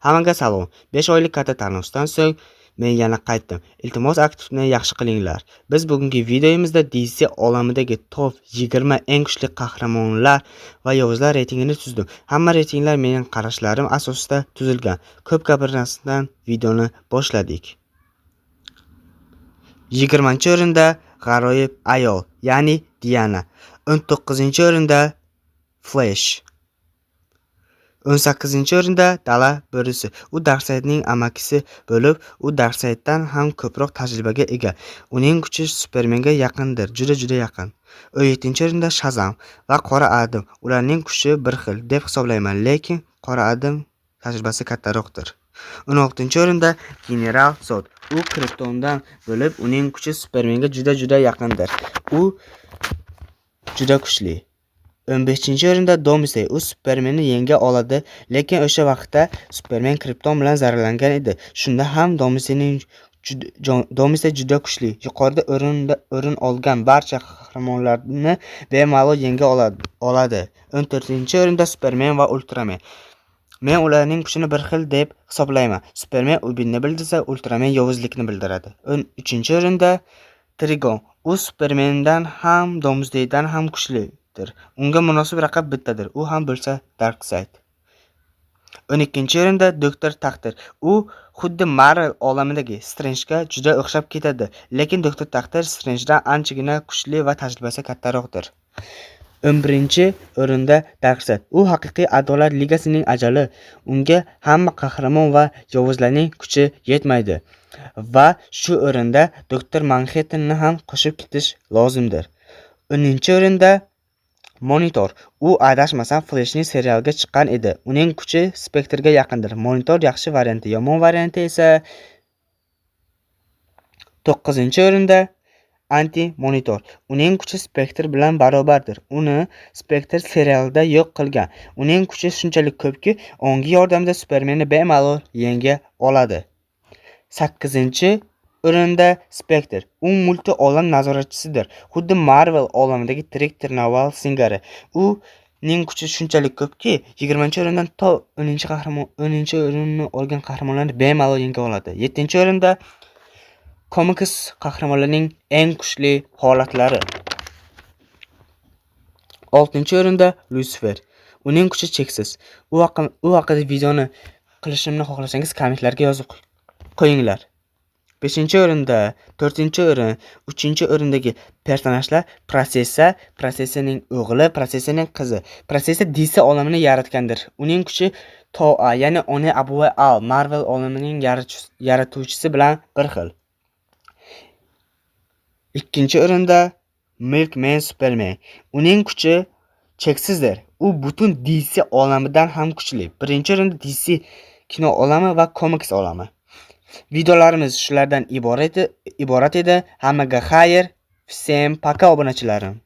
Hammaga salom. 5 oylik katta tanlovdan so'ng men yana qaytdim. Iltimos aktivni yaxshi qilinglar. Biz bugungi videomizda DC olamidagi top 20 eng kuchli qahramonlar va yovuzlar reytingini tuzdim. Hamma reytinglar mening qarashlarim asosida tuzilgan. Ko'p gapirmasdan videoni boshladik. 20-o'rinda g'aroyib ayol, ya'ni Diana. 19-o'rinda Flash. 18-o'rinda Dala Bo'risi. U Darkseidning amakisi bo'lib, u Darkseiddan ham ko'proq tajribaga ega. Uning kuchi Supermenga yaqindir, juda yaqin. 17-o'rinda Shazam va Qora Adam. Ularning kuchi bir xil deb hisoblayman, lekin Qora Adam tajribasi kattaroqdir. 16-o'rinda General Zod. U Kryptondan bo'lib, uning kuchi Supermenga juda yaqindir. U juda kuchli. 15-o'rinda Doomsday. U Supermenni yenga oladi, lekin o'sha vaqtda Superman Krypton bilan zararlangan edi. Shunda ham Doomsday juda kuchli. Yuqorida o'rin olgan barcha qahramonlarni bemalol yenga oladi. 14-o'rinda Superman va Ultraman. Men ularning kuchini bir xil deb hisoblayman. Superman umidni bildirsa, Ultraman yovuzlikni bildiradi. 13-o'rinda Trigon. U Supermandan ham Doomsdaydan ham kuchli. Unga munosib raqib bittadir. U ham bo'lsa Darkseid. 12-o'rinda Doktor Taqdir. U xuddi Marvel olamidagi Strange'ga juda o'xshab ketadi, lekin Doktor Taqdir Strange'dan anchagina kuchli va tajribasi kattaroqdir. 11-o'rinda Darkseid. U haqiqiy adolat ligasining ajali. Unga hamma qahramon va yovuzlarning kuchi yetmaydi. Va shu o'rinda Doktor Manhattanni ham qo'shib ketish lozimdir. 10-o'rinda Monitor. U adashmasam Flashning serialga chiqqan edi. Uning kuchi Spectre'ga yaqindir. Monitor yaxshi varianti, yomon varianti esa 9-o'rinda Anti-Monitor. Uning kuchi Spectre bilan barobardir. Uni Spectre serialida yo'q qilgan. Uning kuchi shunchalik ko'pki, ongi yordamida Supermanni bemalol yenga oladi. 8-o'rinda Spectre. U multi olam nazoratchisidir. Xuddi Marvel olamidagi direktor Naval singari. U ning kuchi shunchalik ko'pki, 20-o'rindan to 10-o'rinni olgan qahramonlarni bemalol yenga oladi. 7-o'rinda komiks qahramonlarining eng kuchli holatlari. 6-o'rinda Lucifer. Uning kuchi cheksiz. U haqida videoni qilishimni xohlasangiz kommentlarga yozib qo'yinglar. 5-o'rinda, 4-o'rin, 3-o'rindagi personajlar Prosessaning o'g'li, Prosessaning qizi. Prosessa DC olamini yaratgandir. Uning kuchi Toa, ya'ni Ona Abuva Al, Marvel olamining yaratuvchisi bilan bir xil. 2-o'rinda Milkman Superman. Uning kuchi cheksizdir. U butun DC olamidan ham kuchli. 1-o'rinda DC kino olami va komiks olami. Videolarimiz shulardan iborat edi. Hammaga xayr. Всем пока, obunachilarim.